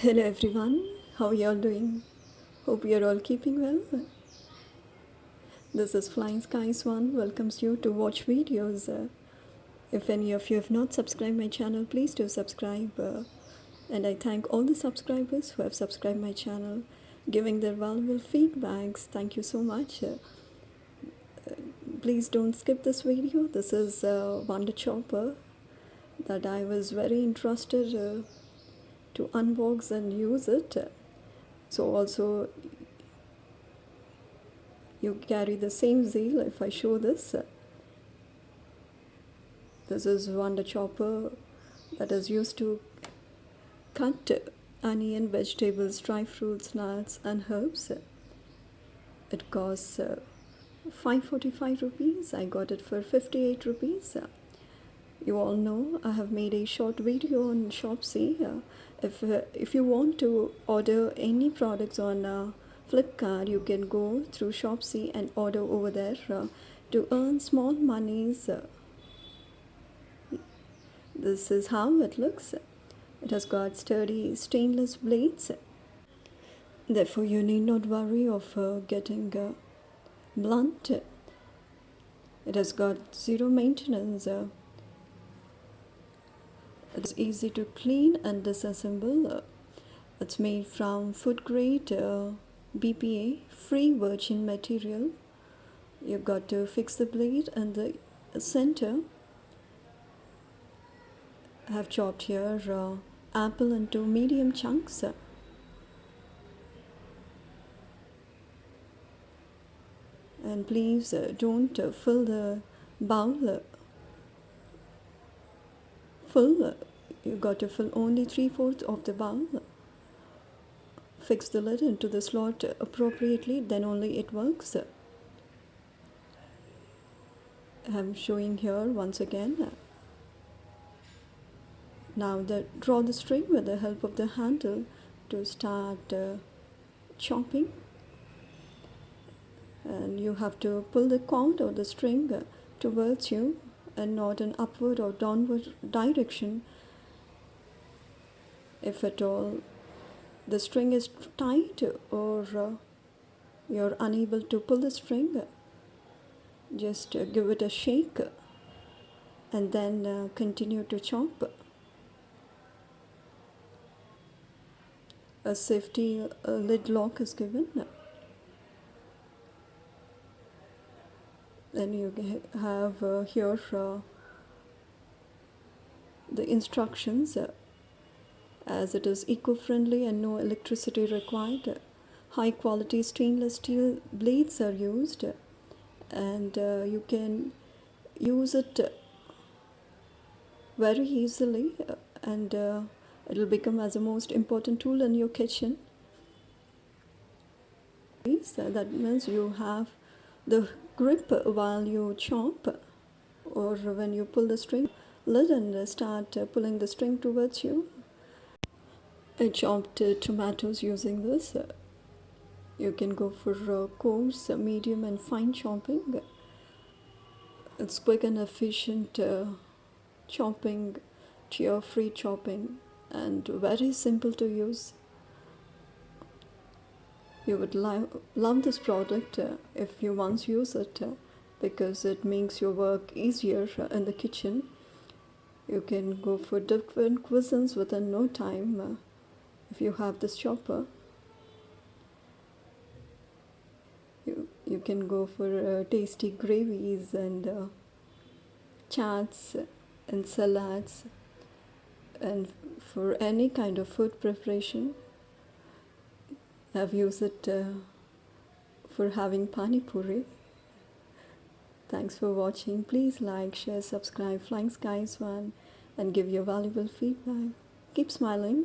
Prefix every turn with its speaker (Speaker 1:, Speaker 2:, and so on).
Speaker 1: Hello everyone, how you all doing? Hope you're all keeping well. This is Flying Skies One welcomes you to watch videos. If any of you have not subscribed my channel, please do subscribe. And I thank all the subscribers who have subscribed my channel, giving their valuable feedbacks. Thank you so much. Please don't skip this video. This is Wonder Chopper that I was very interested to unbox and use it. So also you carry the same zeal if I show this. This is Wonder Chopper that is used to cut onion, vegetables, dry fruits, nuts and herbs. It costs 545 rupees. I got it for 58 rupees. You all know I have made a short video on Shopsy. If you want to order any products on Flipkart, you can go through Shopsy and order over there to earn small monies. This is how it looks. It has got sturdy stainless blades. Therefore, you need not worry of getting blunt. It has got zero maintenance. It's easy to clean and disassemble. It's made from food grade BPA, free virgin material. You've got to fix the blade and the center. I have chopped here apple into medium chunks. And please don't fill the bowl full. You got to fill only 3/4 of the bowl. Fix the lid into the slot appropriately, then only it works. I'm showing here once again. Now draw the string with the help of the handle to start chopping. And you have to pull the cord or the string towards you and not in upward or downward direction. If at all the string is tight or you're unable to pull the string, just give it a shake and then continue to chop. A safety lid lock is given. Then you have here the instructions. As it is eco-friendly and no electricity required. High quality stainless steel blades are used, and you can use it very easily, and it will become as the most important tool in your kitchen. That means you have the grip while you chop, or when you pull the string lid and start pulling the string towards you. I chopped tomatoes using this. You can go for coarse, medium and fine chopping. It's quick and efficient chopping, tear-free chopping, and very simple to use. You would love this product if you once use it because it makes your work easier in the kitchen. You can go for different cuisines within no time. If you have this chopper, you can go for tasty gravies and chats and salads, and for any kind of food preparation. I've used it for having pani puri. Thanks for watching. Please like, share, subscribe Flying Skies One and give your valuable feedback. Keep smiling.